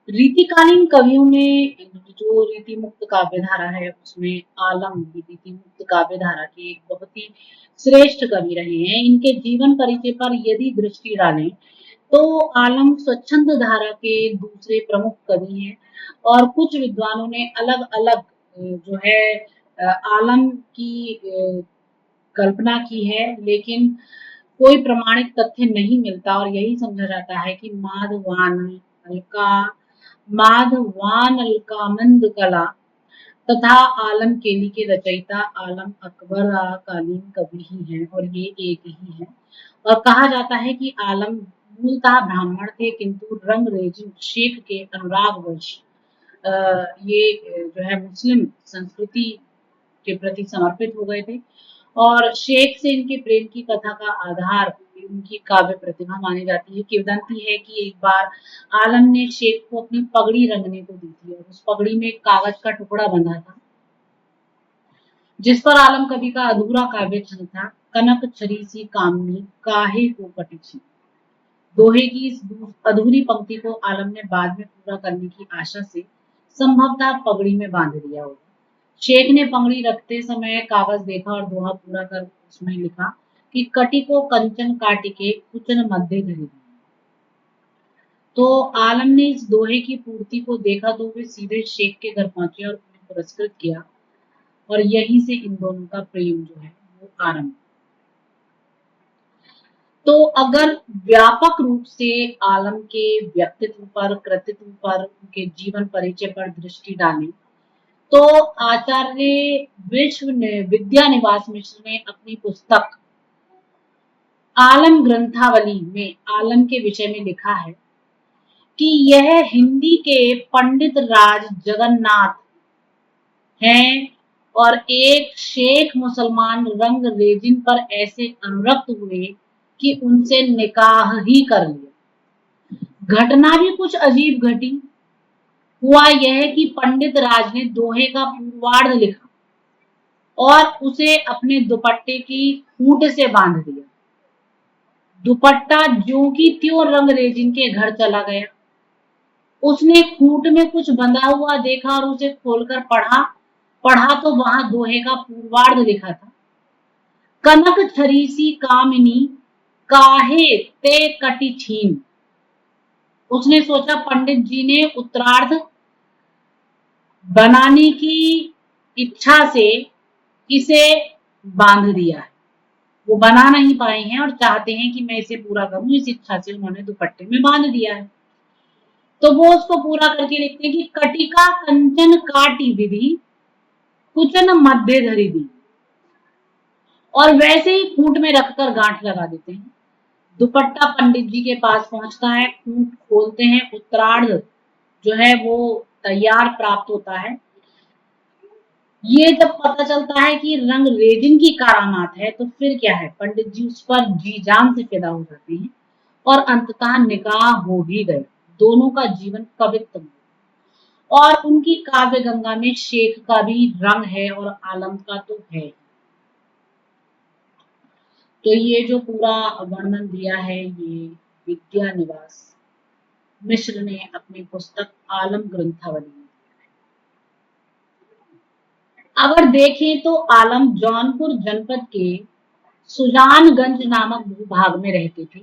रीतिकालीन कवियों में जो रीति मुक्त काव्य धारा है उसमें आलम भी रीति मुक्त काव्य धारा के एक बहुत ही श्रेष्ठ कवि रहे हैं। इनके जीवन परिचय पर यदि दृष्टि डालें तो आलम स्वच्छंद धारा के दूसरे प्रमुख कवि हैं और कुछ विद्वानों ने अलग-अलग जो है आलम की कल्पना की है, लेकिन कोई प्रमाणिक तथ्य नहीं मिलता और यही समझा जाता है कि माधवान अलकानंद कला तथा आलम केली के रचयिता आलम अकबर कालीन कवि ही हैं और ये एक ही है। और कहा जाता है कि आलम मूलतः ब्राह्मण थे किंतु रंगरेजिन शेख के अनुरागवश ये जो है मुस्लिम संस्कृति के प्रति समर्पित हो गए थे और शेख से इनके प्रेम की कथा का आधार उनकी काव्य प्रतिभा मानी जाती है। किंवदंती है कि एक बार आलम ने शेख को अपनी पगड़ी रंगने को दी थी और उस पगड़ी में एक कागज का टुकड़ा बंधा था जिस पर आलम कवि का अधूरा काव्य छंद था, कनक छरी सी कामनी काहे को कटी छी। दोहे की इस अधूरी पंक्ति को आलम ने बाद में पूरा करने की आशा से संभवतः पगड़ी में बांध दिया होगा। शेख ने पगड़ी रखते समय कागज देखा और दोहा पूरा कर उसमें लिखा कि कटी को कंचन काटिके कुचन मध्य धरी। तो आलम ने इस दोहे की पूर्ति को देखा तो वे सीधे शेख के घर पहुंचे और उन्हें पुरस्कृत किया और यहीं से इन दोनों का प्रेम जो है वो आरंभ। तो अगर व्यापक रूप से आलम के व्यक्तित्व पर, कृतित्व पर, उनके जीवन परिचय पर दृष्टि डालें तो आचार्य विद्या निवास मिश्र ने अपनी पुस्तक आलम ग्रंथावली में आलम के विषय में लिखा है कि यह हिंदी के पंडित राज जगन्नाथ हैं और एक शेख मुसलमान रंगरेजिन पर ऐसे अनुरक्त हुए कि उनसे निकाह ही कर लिया। घटना भी कुछ अजीब घटी। हुआ यह कि पंडित राज ने दोहे का पूर्वार्ध लिखा और उसे अपने दुपट्टे की खूंट से बांध दिया। दुपट्टा ज्यों की त्यों रंगरेजिन के घर चला गया। उसने खूंट में कुछ बंधा हुआ देखा और उसे खोलकर पढ़ा तो वहां दोहे का पूर्वार्ध लिखा था, कनक छरी सी कामिनी काहे ते कटी छीन। उसने सोचा पंडित जी ने उत्तरार्ध बनाने की इच्छा से इसे बांध दिया है, वो बना नहीं पाए हैं और चाहते हैं कि मैं इसे पूरा करूं, इस इच्छा से उन्होंने दुपट्टे में बांध दिया है। तो वो उसको पूरा करके लिखते हैं कि कटिका कंचन काटी विधि कुचन मध्य धरी दी और वैसे ही खूंट में रखकर गांठ लगा देते हैं। दुपट्टा पंडित जी के पास पहुंचता है, खूंट खोलते हैं, उत्तरार्ध जो है वो तैयार प्राप्त होता है। ये जब पता चलता है कि रंग रेजिन की करामात है तो फिर क्या है, पंडित जी उस पर जी जान से फिदा हो जाते हैं और अंततः निकाह हो भी गए। दोनों का जीवन कवित्व और उनकी काव्य गंगा में शेख का भी रंग है और आलम का तो है। तो ये जो पूरा वर्णन दिया है ये विद्या निवास मिश्र ने अपनी पुस्तक आलम ग्रंथावली में। अगर देखें तो आलम जौनपुर जनपद के सुजानगंज नामक भूभाग में रहते थे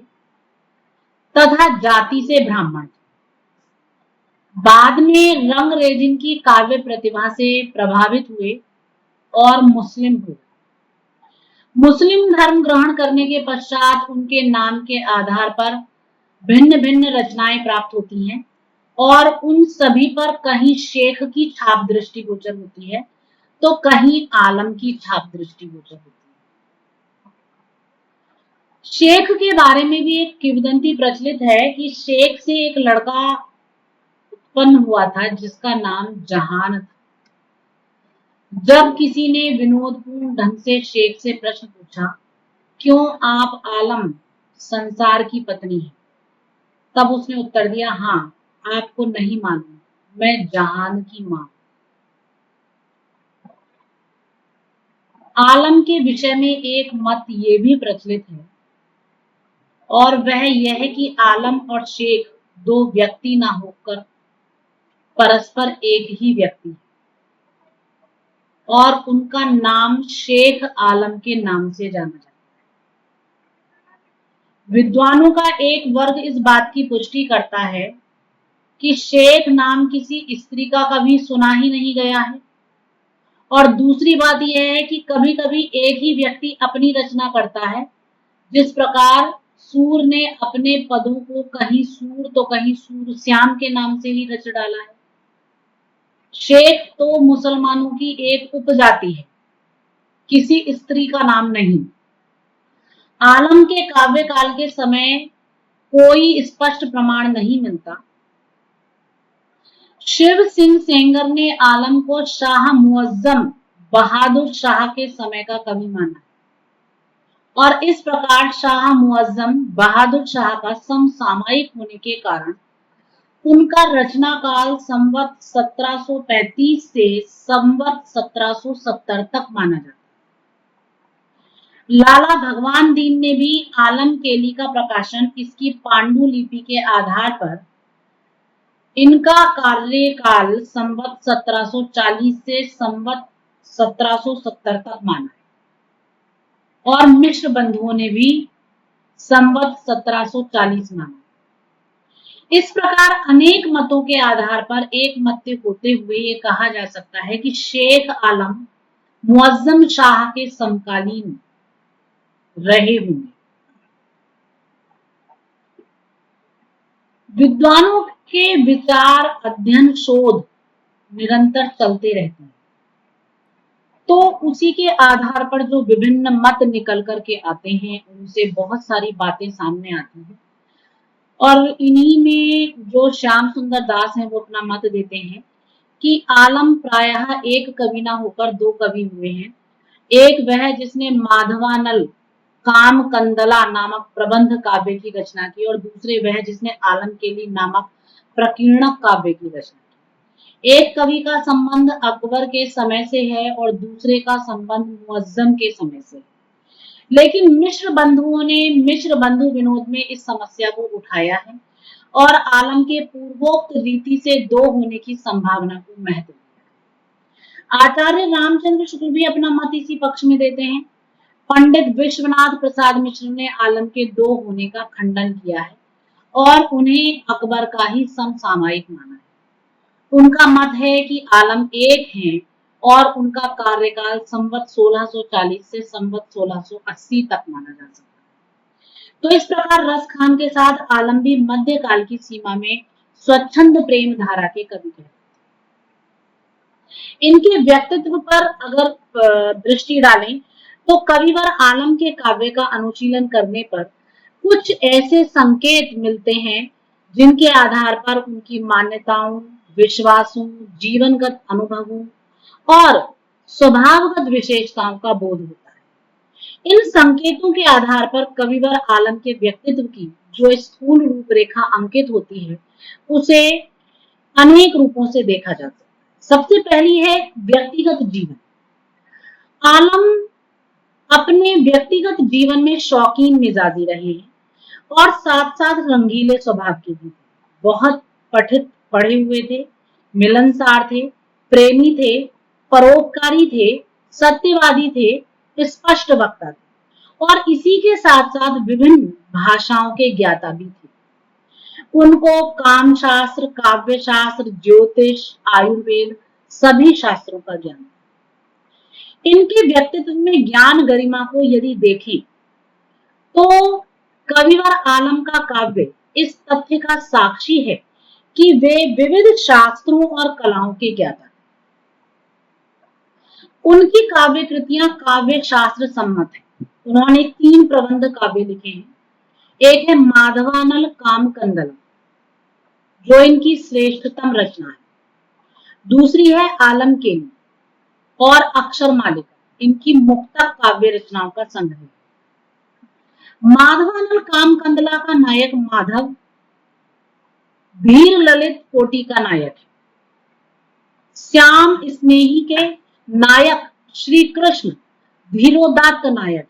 तथा जाति से ब्राह्मण थे। बाद में रंगरेजिन की काव्य प्रतिभा से प्रभावित हुए और मुस्लिम हुए। मुस्लिम धर्म ग्रहण करने के पश्चात उनके नाम के आधार पर भिन्न भिन्न रचनाएं प्राप्त होती हैं और उन सभी पर कहीं शेख की छाप दृष्टिगोचर होती है तो कहीं आलम की छाप दृष्टिगोचर होती है। शेख के बारे में भी एक किंवदंती प्रचलित है कि शेख से एक लड़का उत्पन्न हुआ था जिसका नाम जहान था। जब किसी ने विनोदपूर्ण ढंग से शेख से प्रश्न पूछा, क्यों आप आलम संसार की पत्नी है, तब उसने उत्तर दिया, हाँ आपको नहीं मालूम, मैं जहान की मां। आलम के विषय में एक मत ये भी प्रचलित है और वह यह है कि आलम और शेख दो व्यक्ति ना होकर परस्पर एक ही व्यक्ति और उनका नाम शेख आलम के नाम से जाना जाता है। विद्वानों का एक वर्ग इस बात की पुष्टि करता है कि शेख नाम किसी स्त्री का कभी सुना ही नहीं गया है, और दूसरी बात यह है कि कभी कभी एक ही व्यक्ति अपनी रचना करता है, जिस प्रकार सूर ने अपने पदों को कहीं सूर तो कहीं सूरश्याम के नाम से ही रच डाला है। शेख तो मुसलमानों की एक उपजाति है, किसी स्त्री का नाम नहीं। आलम के काव्य काल के समय कोई स्पष्ट प्रमाण नहीं मिलता। शिव सिंह सेंगर ने आलम को शाह मुअज्जम बहादुर शाह के समय का कवि माना, और इस प्रकार शाह मुअज्जम बहादुर शाह का समसामयिक होने के कारण उनका रचना काल संवत 1735 से संवत 1770 तक माना जाता है। लाला भगवान दीन ने भी आलम केली का प्रकाशन इसकी पांडुलिपि के आधार पर इनका कार्यकाल संवत 1740 से संवत 1770 तक माना है, और मिश्र बंधुओं ने भी संवत 1740 माना। इस प्रकार अनेक मतों के आधार पर एक मत होते हुए ये कहा जा सकता है कि शेख आलम मुअज्जम शाह के समकालीन रहे होंगे। विद्वानों के विचार, अध्ययन, शोध निरंतर चलते रहते हैं, तो उसी के आधार पर जो विभिन्न मत निकल करके आते हैं उनसे बहुत सारी बातें सामने आती हैं, और इन्हीं में जो श्याम सुंदर दास हैं वो अपना मत देते हैं कि आलम प्रायः एक कवि ना होकर दो कवि हुए हैं। एक वह जिसने माधवानल काम कंदला नामक प्रबंध काव्य की रचना की, और दूसरे वह जिसने आलम केली नामक प्रकीर्णक काव्य की रचना की। एक कवि का संबंध अकबर के समय से है और दूसरे का संबंध मुअज्जम के समय से है। लेकिन मिश्र बंधुओं ने मिश्र बंधु विनोद में इस समस्या को उठाया है और आलम के पूर्वोक्त रीति से दो होने की संभावना को महत्व दिया। आचार्य रामचंद्र शुक्ल भी अपना मत इसी पक्ष में देते हैं। पंडित विश्वनाथ प्रसाद मिश्र ने आलम के दो होने का खंडन किया है और उन्हें अकबर का ही समसामयिक माना है। उनका मत है कि आलम एक हैं और उनका कार्यकाल संवत 1640 से संवत 1680 तक माना जा सकता है। तो इस प्रकार रस खान के साथ आलम भी मध्यकाल की सीमा में स्वच्छंद प्रेम धारा के कवि हैं। इनके व्यक्तित्व पर अगर दृष्टि डालें तो कविवर आलम के काव्य का अनुशीलन करने पर कुछ ऐसे संकेत मिलते हैं जिनके आधार पर उनकी मान्यताओं, विश्वासों, जीवनगत अनुभवों और स्वभावगत विशेषताओं का बोध होता है। इन संकेतों के आधार पर कविवर आलम के व्यक्तित्व की जो स्थूल रूपरेखा अंकित होती है उसे अनेक रूपों से देखा जा सकता है। सबसे पहली है व्यक्तिगत जीवन। आलम अपने व्यक्तिगत जीवन में शौकीन मिजाजी रहे हैं और साथ साथ रंगीले स्वभाव के भी। बहुत पढ़ित पढ़े हुए थे, मिलनसार थे, प्रेमी थे, परोपकारी थे, सत्यवादी थे, स्पष्ट वक्ता थे और इसी के साथ साथ विभिन्न भाषाओं के ज्ञाता भी थे। उनको काम शास्त्र, काव्य शास्त्र, ज्योतिष, आयुर्वेद सभी शास्त्रों का ज्ञान। इनके व्यक्तित्व में ज्ञान गरिमा को यदि देखें तो कविवर आलम का काव्य इस तथ्य का साक्षी है कि वे विविध शास्त्रों और कलाओं के ज्ञाता हैं। उनकी काव्य कृतियां काव्य शास्त्र सम्मत है। उन्होंने 3 प्रबंध काव्य लिखे हैं। एक है माधवानल काम कंदला जो इनकी श्रेष्ठतम रचना है, दूसरी है आलम केली और अक्षर मालिका इनकी मुक्तक काव्य रचनाओं का संग्रह। माधवानल काम कंदला का नायक माधव धीर ललित कोटि का नायक है। श्याम स्नेही के नायक श्री कृष्ण धीरोदात्त नायक है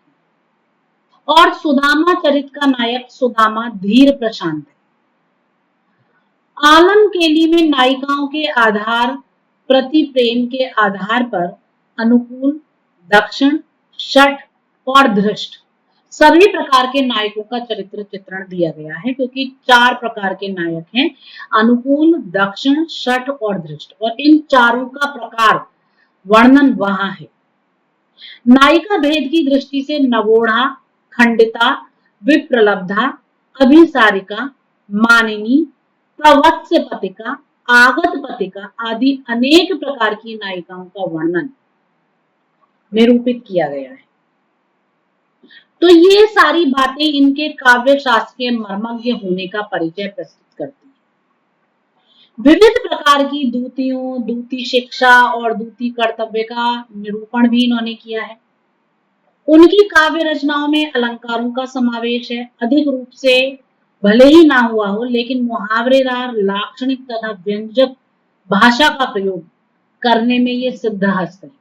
और सुदामा चरित का नायक सुदामा धीर प्रशांत है। आलम केली में नायिकाओं के आधार प्रति प्रेम के आधार पर अनुकूल, दक्षिण, शठ और धृष्ट सभी प्रकार के नायकों का चरित्र चित्रण दिया गया है, क्योंकि 4 प्रकार के नायक हैं, अनुकूल, दक्षिण, शठ और धृष्ट, और इन चारों का प्रकार वर्णन वहां है। नायिका भेद की दृष्टि से नवोढ़ा, खंडिता, विप्रलब्धा, अभिसारिका, मानिनी, प्रवत्स्य पतिका, आगत पतिका आदि अनेक प्रकार की नायिकाओं का वर्णन निरूपित किया गया है। तो ये सारी बातें इनके काव्य शास्त्र के मर्मज्ञ होने का परिचय प्रस्तुत करती है। विविध प्रकार की दूतियों, दूती शिक्षा और दूती कर्तव्य का निरूपण भी इन्होंने किया है। उनकी काव्य रचनाओं में अलंकारों का समावेश है। अधिक रूप से भले ही ना हुआ हो, लेकिन मुहावरेदार, लाक्षणिक तथा व्यंजक भाषा का प्रयोग करने में ये सिद्धहस्त है।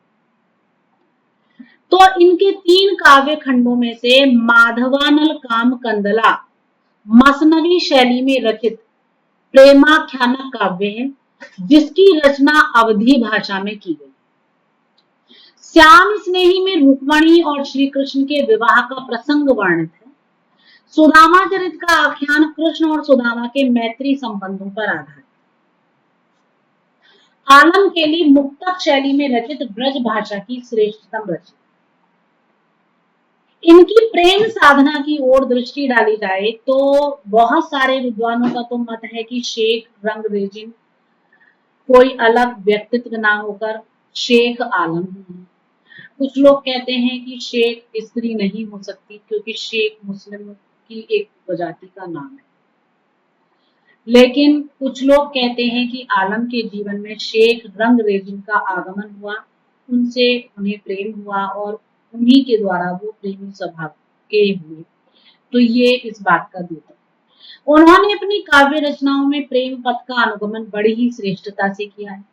तो इनके 3 काव्य खंडों में से माधवानल काम कंदला मसनवी शैली में रचित प्रेमाख्यानक काव्य है, जिसकी रचना अवधी भाषा में की गई। श्याम स्नेही में रुक्मणी और श्री कृष्ण के विवाह का प्रसंग वर्णित है। सुदामा चरित का आख्यान कृष्ण और सुदामा के मैत्री संबंधों पर आधारित। आलम केली मुक्तक शैली में रचित ब्रज भाषा की श्रेष्ठतम रचना। इनकी प्रेम साधना की ओर दृष्टि डाली जाए तो बहुत सारे विद्वानों का तो मत है कि शेख रंगरेजिन कोई अलग व्यक्तित्व ना होकर शेख आलम है। कुछ लोग कहते हैं कि शेख स्त्री नहीं हो सकती, क्योंकि शेख मुस्लिम की एक उपजाति का नाम है। लेकिन कुछ लोग कहते हैं कि आलम के जीवन में शेख रंगरेजिन का आगमन हुआ, उनसे उन्हें प्रेम हुआ और उन्हीं के द्वारा वो प्रेमी स्वभाव के हुए। तो ये इस बात का द्योतक। उन्होंने अपनी काव्य रचनाओं में प्रेम पथ का अनुगमन बड़ी ही श्रेष्ठता से किया है।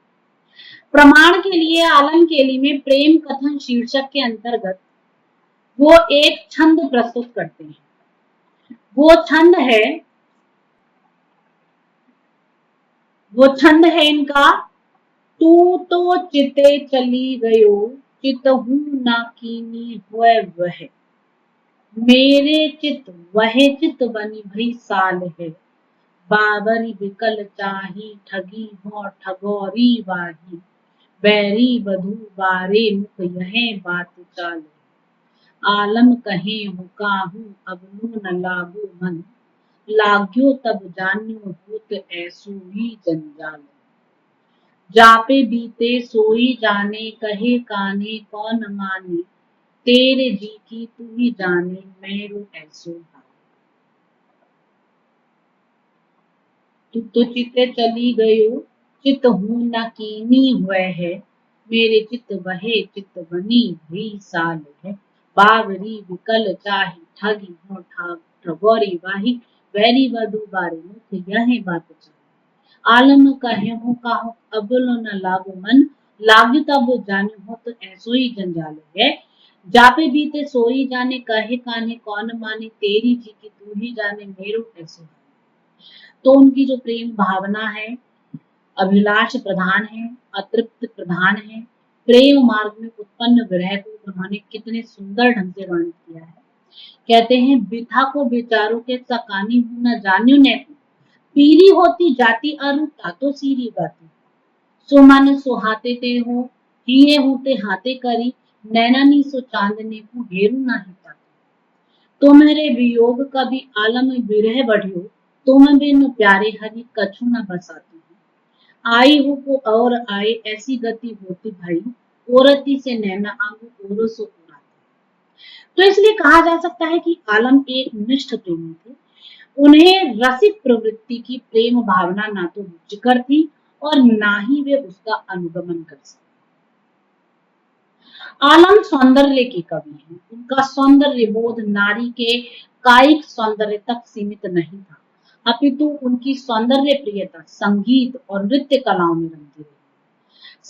प्रमाण के लिए आलम केली में प्रेम कथन शीर्षक के अंतर्गत वो एक छंद प्रस्तुत करते हैं। वो छंद है इनका, तू तो चिते चली गयो, चितहू ना कीनी हुए वह, मेरे चित वह चित बनी भई साल है, बाबरी बिकल चाही ठगी हो ठगोरी वाही, बैरी बधू बारे मुख यह बात चाल, आलम कहे हो काहू अब नु न लागू मन, लाग्यो तब जान्यो होत ऐसो ही जंजाल, जापे बीते सोई जाने कहे काने कौन माने, तेरे जी की तू ही जाने मेरो ऐसो हाल। तू तो चिते चली गयो, चित हूँ न कीनी हुए है, मेरे चित वहे चित बनी भी साल है, बावरी विकल चाही ठगी हो ठगोरी वाही, वैरी वधु बारे मुख यह बात चाही, आलम कहे हो काहू अबलो न लागो मन, लाग्यो तब जाने हो तो ऐसो ही जंजाल है, जापे बीते सोई जाने कहे कान्हे कौन माने, तेरी जी की तू ही जाने मेरो ऐसो। तो उनकी जो प्रेम भावना है अभिलाष प्रधान है, अतृप्त प्रधान है। प्रेम मार्ग में उत्पन्न विरह को उन्होंने कितने सुंदर ढंग से वर्णित किया है। कहते हैं, बिथा को विचारों के सकानी हूं न जान्यू ने, पीरी होती जाती अरु तातो सीरी गाती, सुमन सुहाते ते हो हिये होते हाथे करी, नैनानी सो चांदने को हेरू नाही पाती, तुम्हारे वियोग का भी आलम विरह बढ़ियो, तुम बिन प्यारे हरि कछु न बसाती, आई हो को और आए ऐसी गति होती भाई, औरती से नैना आंगू ओरो सो उड़ाती। तो इसलिए कहा जा सकता है कि आलम एक निष्ठ प्रेमी थे। उन्हें रसिक प्रवृत्ति की प्रेम भावना ना तो रुचिकर थी और ना ही वे उसका अनुगमन कर सकते। आलम सौंदर्य के कवि हैं। उनका सौंदर्य बोध नारी के कायिक सौंदर्य तक सीमित नहीं था, अपितु उनकी सौंदर्य प्रियता संगीत और नृत्य कलाओं में रंगी रही।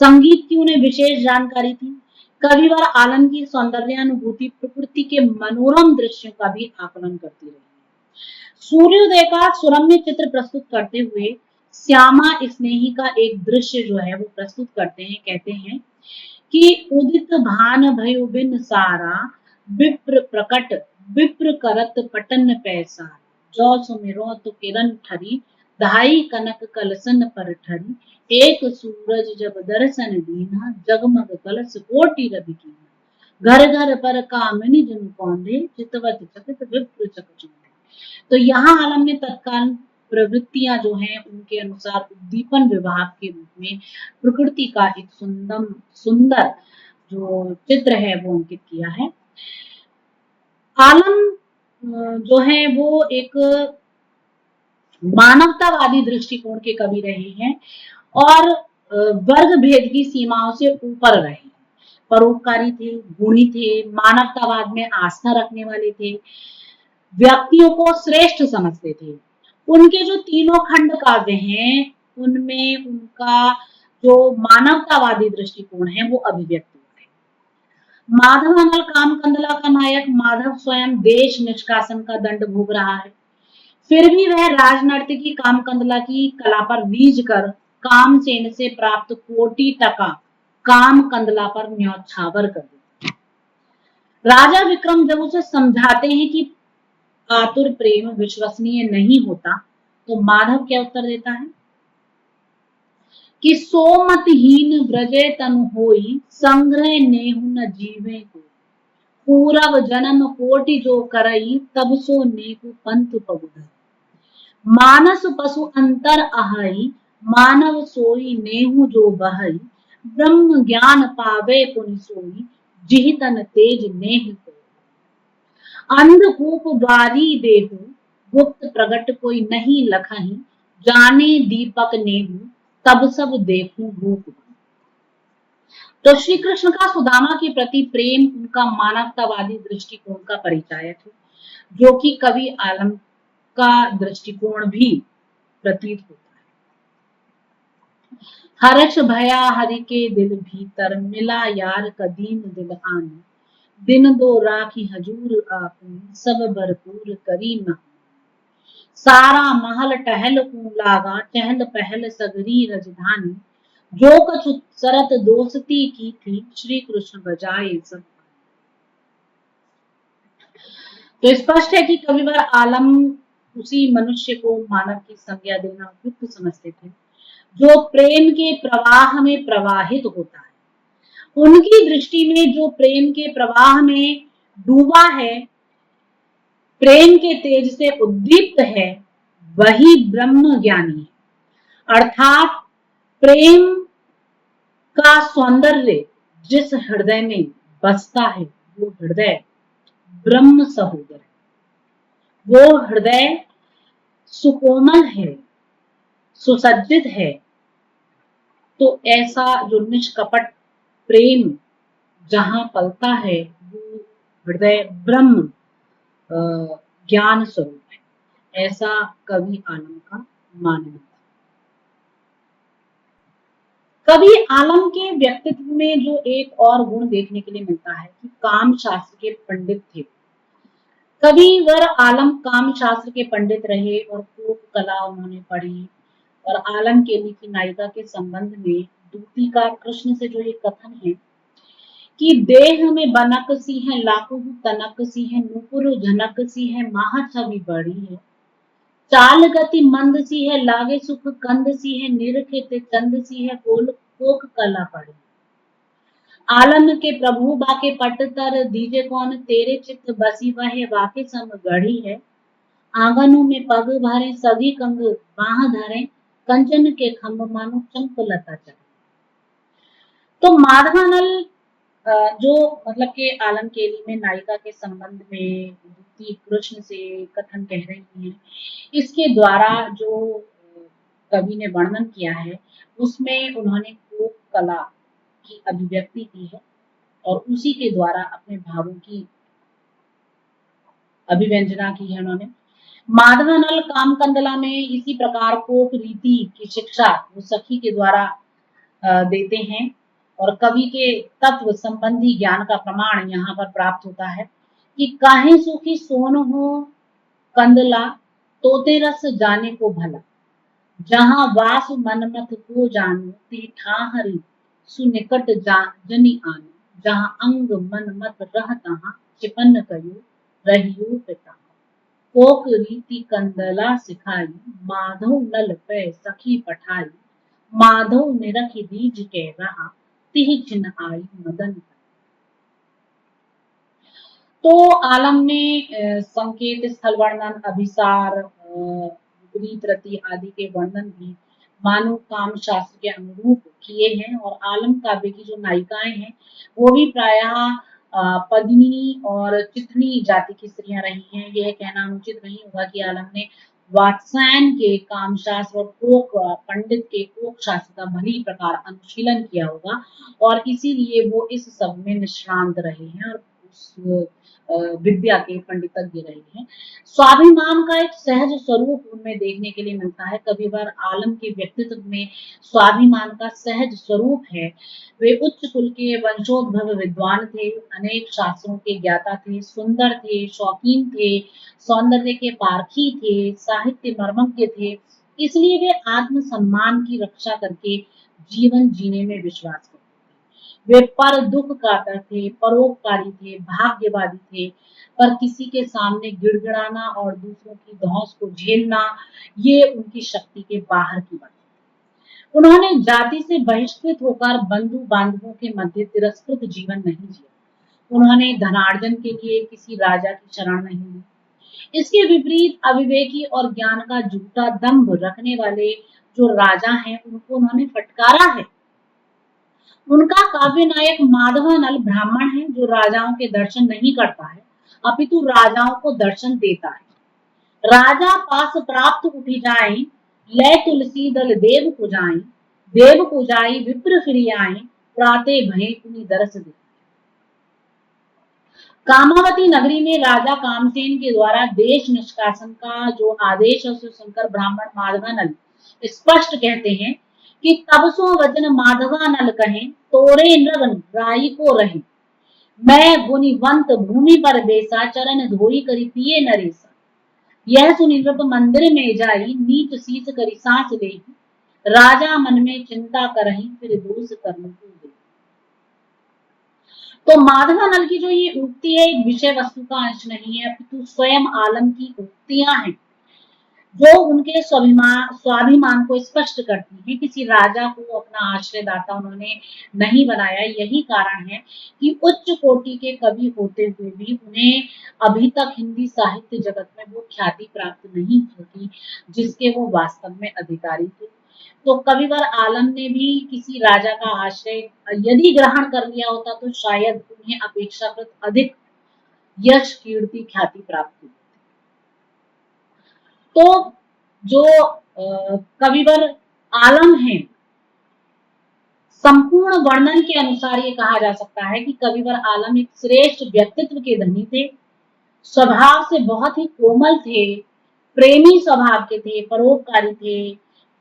संगीत की उन्हें विशेष जानकारी थी। कविवर आलम की सौंदर्यानुभूति प्रकृति के मनोरम दृश्यों का भी आकलन करती रही। सूर्योदय का सुरम्य चित्र प्रस्तुत करते हुए श्यामा स्नेही का एक दृश्य जो है वो प्रस्तुत करते हैं। कहते हैं कि उदित भान भयो बिन सारा, विप्र प्रकट विप्र करत पटन पैसा, जो सुमिरो तो किरण ठरी, धाई कनक कलसन पर ठरी, एक सूरज जब दर्शन दीना, जगमग कलश कोटि रवि कीना, घर घर पर कामिनी जन कौंधे, चितवत चकित विप्र चक चौंधे। तो यहाँ आलम ने तत्काल प्रवृत्तियां जो हैं उनके अनुसार उद्दीपन विभाग के रूप में प्रकृति का एक सुंदर सुंदर जो चित्र है वो अंकित किया है। आलम जो है वो एक मानवतावादी दृष्टिकोण के कवि रहे हैं और वर्ग भेद की सीमाओं से ऊपर रहे। परोपकारी थे, गुणी थे, मानवतावाद में आस्था रखने वाले थे, व्यक्तियों को श्रेष्ठ समझते थे। उनके जो तीनों खंड काव्य हैं उनमें उनका जो मानवतावादी दृष्टिकोण है वो अभिव्यक्त हुआ है। माधवानल कामकंदला का नायक माधव स्वयं देश निष्कासन का दंड भोग रहा है, फिर भी वह राजनर्तकी कामकंदला की कला पर रीझ कर कामसेन से प्राप्त कोटि टका कामकंदला पर न्यौछावर कर देता है। राजा विक्रम जब उसे समझाते हैं कि आतुर प्रेम विश्वसनीय नहीं होता, तो माधव क्या उत्तर देता है कि सोमतहीन व्रजे तनु होई, संग्रह नेहु न जीवे को, पूरव जन्म कोटि जो करई, तब सो नेकु पंथ पगुधर, मानस पशु अंतर अहई, मानव सोई नेहु जो बहई, ब्रह्म ज्ञान पावे पुनि सोई, जिहितन तेज नेह को, अंधकूप बारी देहु, गुप्त प्रगट कोई नहीं लखही, जाने दीपक नेहु, तब सब देखूं रूप। तो श्री कृष्ण का सुदामा के प्रति प्रेम उनका मानवतावादी दृष्टिकोण का परिचायक है, जो कि कवि आलम का दृष्टिकोण भी प्रतीत होता है। हर्ष भया हरि के दिल भीतर, मिला यार कदीम दिल आन, दिन दो राखी हजूर आपने, सब भरपूर करी मह, सारा महल टहल को लागा, चहल पहल सगरी रजधानी, जो कछु सरत दोस्ती की थी, श्री कृष्ण बजाए सब। तो स्पष्ट है कि कविवर आलम उसी मनुष्य को मानव की संज्ञा देना उपयुक्त समझते थे जो प्रेम के प्रवाह में प्रवाहित होता है। उनकी दृष्टि में जो प्रेम के प्रवाह में डूबा है, प्रेम के तेज से उद्दीप्त है, वही ब्रह्म ज्ञानी है। अर्थात प्रेम का सौंदर्य जिस हृदय में बसता है वो हृदय ब्रह्म सहोदर है, वो हृदय सुकोमल है, सुसज्जित है। तो ऐसा जो निष्कपट प्रेम जहां पलता है वो हृदय ब्रह्म ज्ञान स्वरूप है, ऐसा कवि आलम का मानना था। कवि आलम के व्यक्तित्व में जो एक और गुण देखने के लिए मिलता है कि काम शास्त्र के पंडित थे। कविवर आलम काम शास्त्र के पंडित रहे और खूब कला उन्होंने पढ़ी। और आलम केली की नायिका के संबंध में दूती का कृष्ण से जो ये कथन है कि देह में बनक सी है लाखों तनक सी है, नूपुर झनक सी है, माह छवि बड़ी है, चाल गति मंद सी है, लागे सुख कंद सी है, निरखित चंद सी है, कोक कला पड़ी, आलम के प्रभु बाके पट तर, दीजे कौन तेरे चित्त बसी वह, वाके सम गढ़ी है, आंगनों में पग भरे सभी कंग बाह धरे, कंचन के खम्भ मानो चंप लता चढ़े। तो माधवानल जो मतलब के आलम केली में नायिका के संबंध में दूती कृष्ण से कथन कह रही है, इसके द्वारा जो कवि ने वर्णन किया है उसमें उन्होंने कोक कला की अभिव्यक्ति की है और उसी के द्वारा अपने भावों की अभिव्यंजना की है उन्होंने। माधवानल कामकंदला में इसी प्रकार कोक रीति की शिक्षा वो सखी के द्वारा देते हैं और कवि के तत्व संबंधी ज्ञान का प्रमाण यहाँ पर प्राप्त होता है कि काहे सूखी सोन हो कंदला, तोते रस जाने को भला, जहाँ वास मनमथ को जानो, ते ठाहरी सुनिकट जनि आनो, जहाँ अंग मन मत रह तहाँ, चिपन कयो रहियो पिता। कोक रीति कंदला सिखाई, माधव नल पे सखी पठाई, माधव निरखि दीज के रहा, तिहि चिन आई मदन। तो आलम ने संकेत, स्थल वर्णन, अभिसार, विपरीत रति आदि के वर्णन भी मानव काम शास्त्र के अनुरूप किए हैं। और आलम काव्य की जो नायिकाएं हैं वो भी प्रायः पद्मिनी और चित्नी जाति की स्त्रियां रही हैं। यह कहना अनुचित नहीं होगा कि आलम ने वात्स्यायन के काम शास्त्र और कोक पंडित के कोक शास्त्र का भली प्रकार अनुशीलन किया होगा और इसीलिए वो इस सब में निष्णांत रहे हैं और उस विद्या के पंडितज्ञ रहे हैं। स्वाभिमान का एक सहज स्वरूप उनमें देखने के लिए मिलता है। कविवर आलम के व्यक्तित्व में स्वाभिमान का सहज स्वरूप है। वे उच्च कुल के वंशोद्भव विद्वान थे, अनेक शास्त्रों के ज्ञाता थे, सुंदर थे, शौकीन थे, सौंदर्य के पारखी थे, साहित्य मर्मज्ञ थे। इसलिए वे आत्म सम्मान की रक्षा करके जीवन जीने में विश्वास करते थे। वे पर दुख कातर थे, परोपकारी थे, भाग्यवादी थे। पर किसी के सामने गिड़गिड़ाना और दूसरों की धौंस को झेलना, ये उनकी शक्ति के बाहर की बात है। उन्होंने जाति से बहिष्कृत होकर बंधु बांधवों के मध्य तिरस्कृत जीवन नहीं जिया। उन्होंने धनार्जन के लिए किसी राजा की शरण नहीं ली। इसके विपरीत अविवेकी और ज्ञान का झूठा दंभ रखने वाले जो राजा हैं उनको उन्होंने फटकारा है। उनका काव्य नायक माधवानल ब्राह्मण है जो राजाओं के दर्शन नहीं करता है अपितु राजाओं को दर्शन देता है। राजा पास प्राप्त उठी जाए, लय तुलसी दल देव को जाए, देव को जाई विप्र फिर आए, प्राते भय पुनि दरस दे। कामावती नगरी में राजा कामसेन के द्वारा देश निष्कासन का जो आदेश है उसे सुनकर ब्राह्मण माधवानल स्पष्ट कहते हैं कि तब सो वचन माधवानल कहें, तोरे नृगन राई को रहे, मैं गुणिवंत भूमि पर बेसा, चरण धोई करी पिए नरेसा। यह सुनि नृप मंदिर में जाई, नीच शीस करी सांस ले, राजा मन में चिंता करही, फिर दोष करने को दे। तो माधवानल की जो ये उक्ति है एक विषय वस्तु का अंश नहीं है अपितु स्वयं आलम की उक्तियां हैं जो उनके स्वाभिमान स्वाभिमान को स्पष्ट करती हैं। किसी राजा को अपना आश्रयदाता उन्होंने नहीं बनाया। यही कारण है कि उच्च कोटि के कवि होते हुए भी उन्हें अभी तक हिंदी साहित्य जगत में वो ख्याति प्राप्त नहीं होती जिसके वो वास्तव में अधिकारी थे। तो कविवर आलम ने भी किसी राजा का आश्रय यदि ग्रहण कर लिया होता तो शायद उन्हें अपेक्षाकृत अधिक यश कीर्ति ख्याति प्राप्त हुई। तो जो कविवर आलम है, संपूर्ण वर्णन के अनुसार ये कहा जा सकता है कि कविवर आलम एक श्रेष्ठ व्यक्तित्व के धनी थे, स्वभाव से बहुत ही कोमल थे, प्रेमी स्वभाव के थे, परोपकारी थे,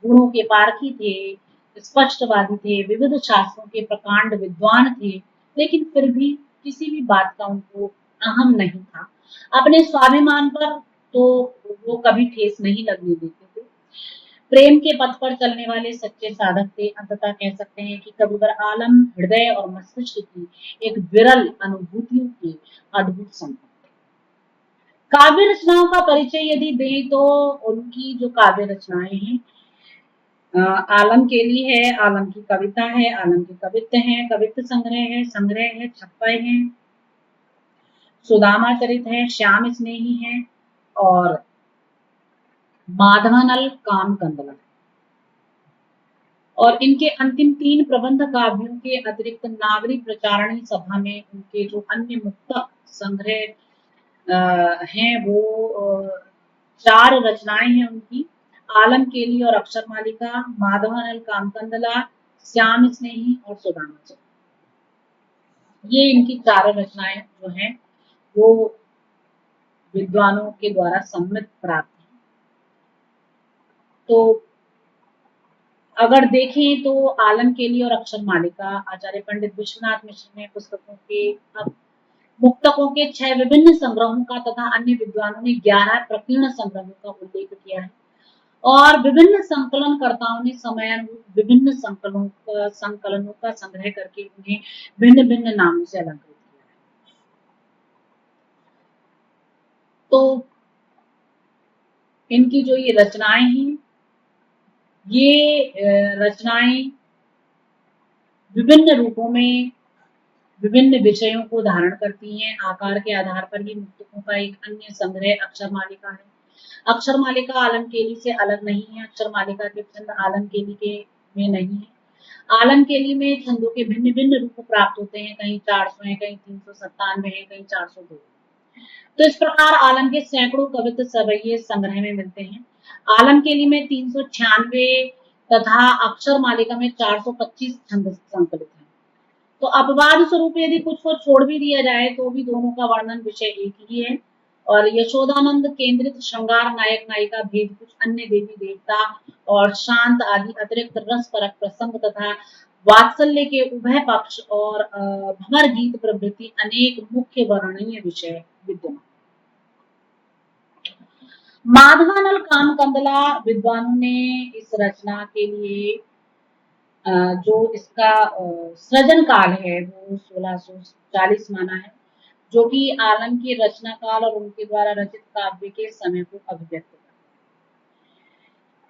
गुणों के पारखी थे, स्पष्टवादी थे, विविध शास्त्रों के प्रकांड विद्वान थे, लेकिन फिर भी किसी भी बात का उनको अहम नहीं था। अपने स्वाभिमान पर तो वो कभी ठेस नहीं लगने देते थे। प्रेम के पथ पर चलने वाले सच्चे साधक थे। अंततः कह सकते हैं कि कविवर आलम हृदय और मस्तिष्क की एक विरल अनुभूतियों की अद्भुत संपदा। काव्य रचनाओं का परिचय यदि दें तो उनकी जो काव्य रचनाएं हैं आलम केली है, आलम की कविता है, आलम के कवित्व हैं, कवित्व संग्रह है, छप्पय है, सुदामा चरित है, श्याम स्नेही है और माधवानल काम कंदला। और इनके अंतिम 3 प्रबंध काव्यों के अतिरिक्त नागरी प्रचारणी सभा में उनके जो अन्य मुक्तक संग्रह हैं वो 4 रचनाएं हैं उनकी, आलम केली और अक्षर मालिका, माधवानल कामकंदला, श्याम स्नेही और सुदामा चरित। ये इनकी 4 रचनाएं जो हैं वो विद्वानों के द्वारा सम्मित प्राप्त है। तो अगर देखें तो आलम केली और अक्षर मालिका आचार्य पंडित विश्वनाथ मिश्र ने पुस्तकों के मुक्तकों के 6 विभिन्न संग्रहों का तथा अन्य विद्वानों ने 11 प्रकीर्ण संग्रहों का उल्लेख किया है। और विभिन्न संकलनकर्ताओं ने समयानुरूप विभिन्न संकलनों का संग्रह करके उन्हें भिन्न भिन्न नामों से अलंकृत किया है। तो इनकी जो ये रचनाएं हैं, ये रचनाएं विभिन्न रूपों में विभिन्न विषयों को धारण करती हैं। आकार के आधार पर ही मुक्तकों का एक अन्य संग्रह अक्षर मालिका है। अक्षर मालिका आलम केली से अलग नहीं है। अक्षर मालिका के छंद आलम केली के में नहीं है। आलम केली में छंदों के भिन्न भिन्न रूप प्राप्त होते हैं, कहीं 400 है, कहीं 397 है, कहीं 402। तो इस प्रकार आलम के सैकड़ों कवित्व सवैये संग्रह में मिलते हैं। आलम केली में 396 तथा अक्षर मालिका में 425 छंद संकलित हैं। तो अपवाद स्वरूप यदि कुछ को छोड़ भी दिया जाए तो भी दोनों का वर्णन विषय एक ही है। और यशोदानंद केंद्रित श्रृंगार नायक नायिका भेद, कुछ अन्य देवी देवता और शांत आदि अतिरिक्त रस परक प्रसंग तथा वात्सल्य के उभय पक्ष और भंवर गीत प्रभृति अनेक मुख्य वर्णनीय विषय विद्यमान। माधवानल कामकंदला विद्वानों ने इस रचना के लिए जो इसका सृजन काल है वो 1640 माना है, जो कि आलम की रचना काल और उनके द्वारा रचित काव्य के समय को अभिव्यक्त करता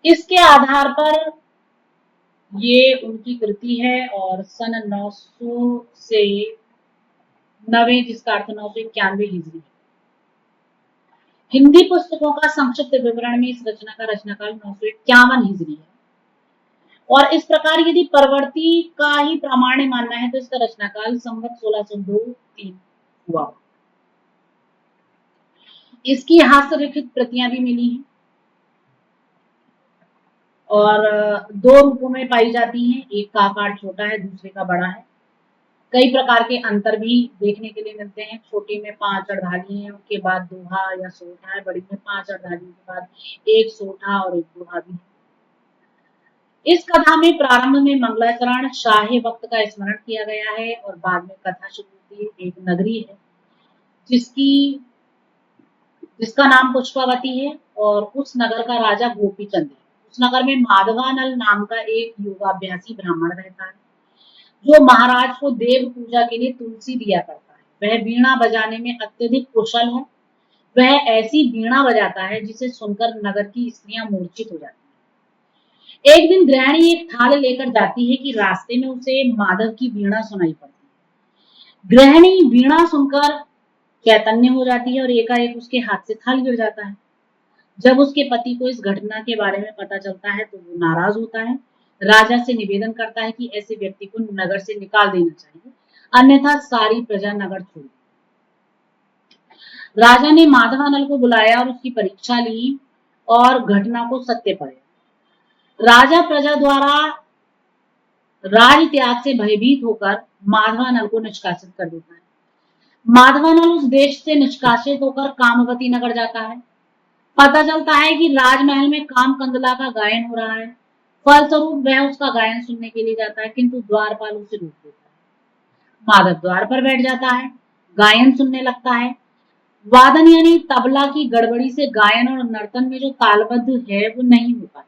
है। इसके आधार पर ये उनकी कृति है और सन 900 से 9, जिसका अर्थ 991 हिजरी है। हिंदी पुस्तकों का संक्षिप्त विवरण में इस रचना का रचनाकाल 951 हिजरी है। और इस प्रकार यदि परवर्ती का ही प्रामाण्य मानना है तो इसका रचनाकाल संवत 1602-3 हुआ। इसकी हस्तलिखित प्रतियां भी मिली हैं और दो रूपों में पाई जाती हैं, एक का आकार छोटा है, दूसरे का बड़ा है। कई प्रकार के अंतर भी देखने के लिए मिलते हैं। छोटी में 5 अर्धाली हैं, उसके बाद दोहा या सोठा है। बड़ी में 5 अर्धाली के बाद एक सोठा और एक दोहा भी है। इस कथा में प्रारंभ में मंगलाचरण शाहे वक्त का स्मरण किया गया है और बाद में कथा शुरू होती है। एक नगरी है जिसका नाम पुष्पावती है और उस नगर का राजा गोपीचंद है। उस नगर में माधवानल नाम का एक योगाभ्यासी ब्राह्मण रहता है, जो महाराज को देव पूजा के लिए तुलसी दिया करता है। वह वीणा बजाने में अत्यधिक कुशल है। वह ऐसी वीणा बजाता है जिसे सुनकर नगर की स्त्रियां मूर्छित हो जाती हैं। एक दिन गृहिणी एक थाल लेकर जाती है कि रास्ते में उसे माधव की वीणा सुनाई पड़ती है। गृहिणी वीणा सुनकर चैतन्य हो जाती है और एकाएक उसके हाथ से थाल गिर जाता है। जब उसके पति को इस घटना के बारे में पता चलता है तो वो नाराज होता है। राजा से निवेदन करता है कि ऐसे व्यक्ति को नगर से निकाल देना चाहिए, अन्यथा सारी प्रजा नगर छोड़। राजा ने माधवानल को बुलाया और उसकी परीक्षा ली और घटना को सत्य पाया। राजा प्रजा द्वारा राज त्याग से भयभीत होकर माधवानल को निष्कासित कर देता है। माधवानल उस देश से निष्कासित होकर कामवती नगर जाता है। पता चलता है कि राजमहल में कामकंदला का गायन हो रहा है। फलस्वरूप वह उसका गायन सुनने के लिए जाता है, किंतु द्वारपाल उसे रोक देता है। माधव द्वार पर बैठ जाता है, गायन सुनने लगता है। वादन यानी तबला की गड़बड़ी से गायन और नर्तन में जो तालबद्ध है वो नहीं हो पाता।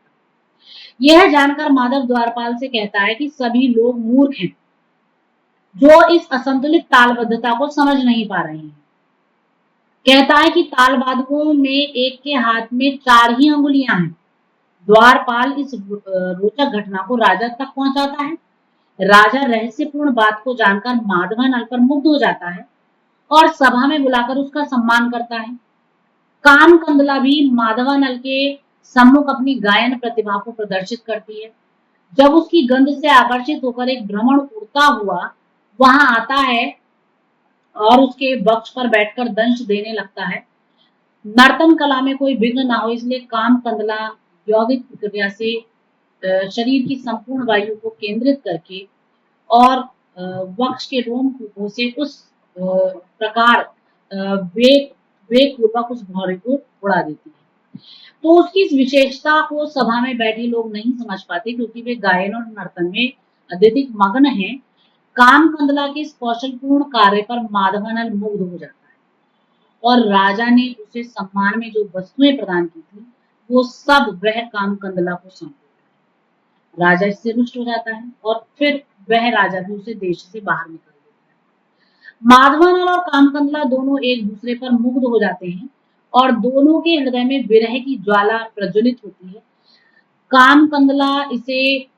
यह जानकर माधव द्वारपाल से कहता है कि सभी लोग मूर्ख हैं जो इस असंतुलित तालबद्धता को समझ नहीं पा रहे हैं। कहता है कि तालवादकों में एक के हाथ में 4 ही अंगुलियां हैं। द्वारपाल इस रोचक घटना को राजा तक पहुंचाता है। राजा रहस्यपूर्ण बात को जानकर माधवानल पर मुग्ध हो जाता है और सभा में बुलाकर उसका सम्मान करता है। कामकंदला भी माधवानल के सम्मुख अपनी गायन प्रतिभा को प्रदर्शित करती है। जब उसकी गंध से आकर्षित होकर एक भ्रमण उड़ता हुआ वहां आता है और उसके वक्ष पर बैठकर दंश देने लगता है। नर्तन कला में कोई विघ्न ना हो इसलिए कामकंदला यौगिक प्रक्रिया से शरीर की संपूर्ण वायु को केंद्रित करके और वक्ष के रोमकूपों से उस प्रकार वेग पूर्वक उस भौरे को उड़ा देती है। तो उसकी इस विशेषता को सभा में बैठे लोग नहीं समझ पाते, क्योंकि वे गायन और नर्तन में अत्यधिक मग्न हैं। कामकंदला के इस कौशलपूर्ण कार्य पर माधवानल मुग्ध हो जाता है और राजा ने उसे सम्मान में जो वस्तुएं प्रदान की थी वो सब वह कामकंदला को सौंप देता है। राजा इससे रुष्ट हो जाता है और फिर वह राजा भी उसे देश से बाहर निकाल देता है। माधवानल और कामकंदला दोनों एक दूसरे पर मुग्ध हो जाते हैं और दोनों के हृदय में विरह की ज्वाला प्रज्वलित होती है। कामकंदला इसे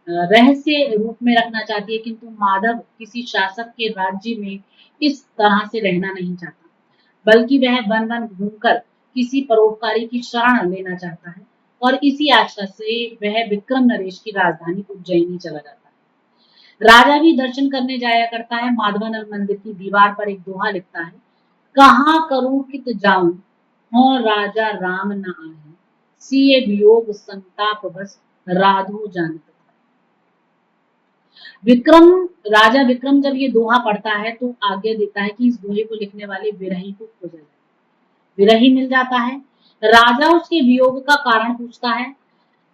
रहस्य रूप में रखना चाहती है, किंतु माधव किसी शासक के राज्य में इस तरह से रहना नहीं चाहता, बल्कि वह वन वन घूमकर किसी परोपकारी की शरण लेना चाहता है और इसी आशा से वह विक्रम नरेश की राजधानी उज्जैनी चला जाता है। राजा भी दर्शन करने जाया करता है। माधवानल मंदिर की दीवार पर एक दोहा लिखता है, कहाँ करूं कित जाऊं, हो राजा राम न आए, सिए वियोग संताप बस राधो जानत। विक्रम राजा विक्रम जब ये दोहा पढ़ता है तो आज्ञा देता है कि इस दोहे को लिखने वाले विरही को खोजा जाए। विरही मिल जाता है। राजा उसके वियोग का कारण पूछता है।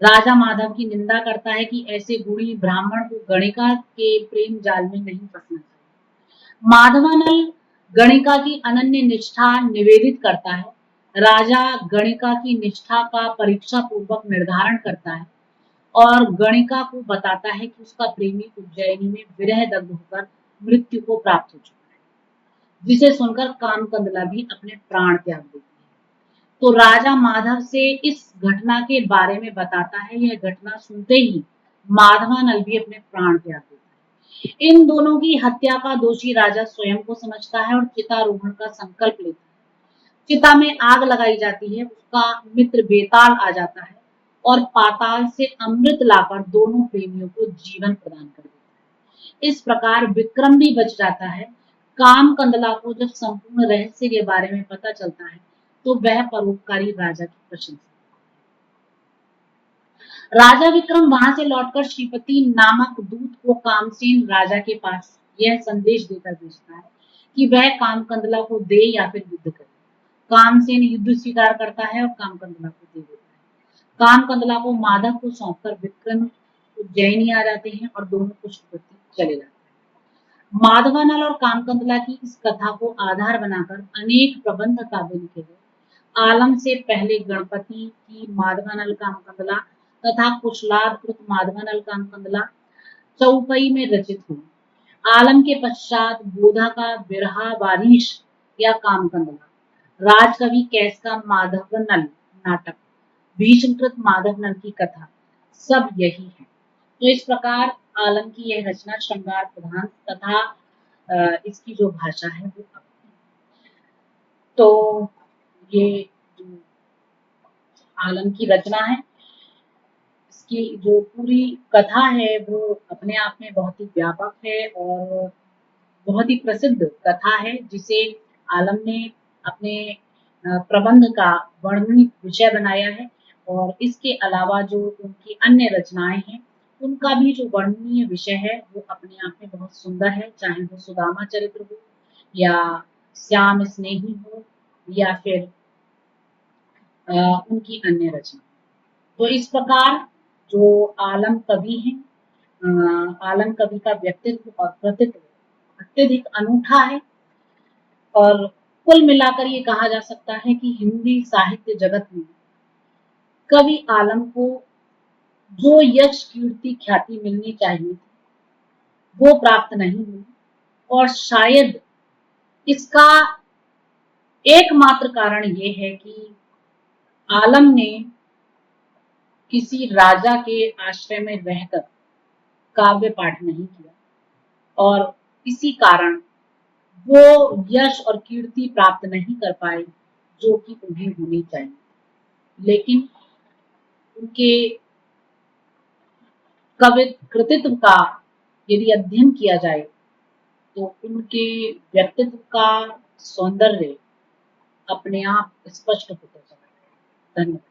राजा माधव की निंदा करता है कि ऐसे गुणी ब्राह्मण को गणिका के प्रेम जाल में नहीं फंसना चाहिए। माधवानल गणिका की अनन्य निष्ठा निवेदित करता है। राजा गणिका की निष्ठा का परीक्षा पूर्वक निर्धारण करता है और गणिका को बताता है कि उसका प्रेमी उज्जैनी में विरह दग्ध होकर मृत्यु को प्राप्त हो चुका है, जिसे सुनकर कामकंदला भी अपने प्राण त्याग देती है। तो राजा माधव से इस घटना के बारे में बताता है। यह घटना सुनते ही माधवानल भी अपने प्राण त्याग देता है। इन दोनों की हत्या का दोषी राजा स्वयं को समझता है और चितारोहण का संकल्प लेता है। चिता में आग लगाई जाती है। उसका मित्र बेताल आ जाता है और पाताल से अमृत लाकर दोनों प्रेमियों को जीवन प्रदान कर देता है। इस प्रकार विक्रम भी बच जाता है। कामकंदला को जब संपूर्ण रहस्य के बारे में पता चलता है तो वह परोपकारी राजा की प्रशंसा। राजा विक्रम वहां से लौटकर श्रीपति नामक दूत को कामसेन राजा के पास यह संदेश देकर भेजता है कि वह कामकंदला को दे या फिर युद्ध करे। कामसेन युद्ध स्वीकार करता है और कामकंदला को दे देता है। कामकंदला को माधव को सौंपकर विक्रम उज्जैनी आ जाते हैं और दोनों पुष्पवती चले जाते हैं। माधवानल और कामकंदला की इस कथा को आधार बनाकर अनेक प्रबंध काव्य लिखे गए। आलम से पहले गणपति की माधवानल कामकंदला तथा कुशलाद कृत माधवानल कामकंदला चौपई में रचित हुई। आलम के पश्चात बोधा का बिरहा वारिश या कामकंदला, राजकवि कैस का माधवनल नाटक, भीष्मकृत माधवनल की कथा, सब यही है। तो इस प्रकार आलम की यह रचना श्रृंगार प्रधान तथा इसकी जो भाषा है वो तो ये जो आलम की रचना है, इसकी जो पूरी कथा है वो अपने आप में बहुत ही व्यापक है और बहुत ही प्रसिद्ध कथा है, जिसे आलम ने अपने प्रबंध का वर्णनिक विषय बनाया है। और इसके अलावा जो उनकी अन्य रचनाएं हैं उनका भी जो वर्णनीय विषय है वो अपने आप में बहुत सुंदर है, चाहे वो सुदामा चरित्र हो या श्याम स्नेही हो या फिर उनकी अन्य रचना। तो इस प्रकार जो आलम कवि हैं, आलम कवि का व्यक्तित्व और कृतित्व अत्यधिक अनूठा है और कुल मिलाकर ये कहा जा सकता है कि हिंदी साहित्य जगत में कवि आलम को जो यश कीर्ति ख्याति मिलनी चाहिए थी वो प्राप्त नहीं हुई और शायद इसका एकमात्र कारण ये है कि आलम ने किसी राजा के आश्रय में रहकर काव्य पाठ नहीं किया और इसी कारण वो यश और कीर्ति प्राप्त नहीं कर पाए जो कि उन्हें होनी चाहिए। लेकिन उनके कवि कृतित्व का यदि अध्ययन किया जाए तो उनके व्यक्तित्व का सौंदर्य अपने आप स्पष्ट होता चला है। धन्यवाद।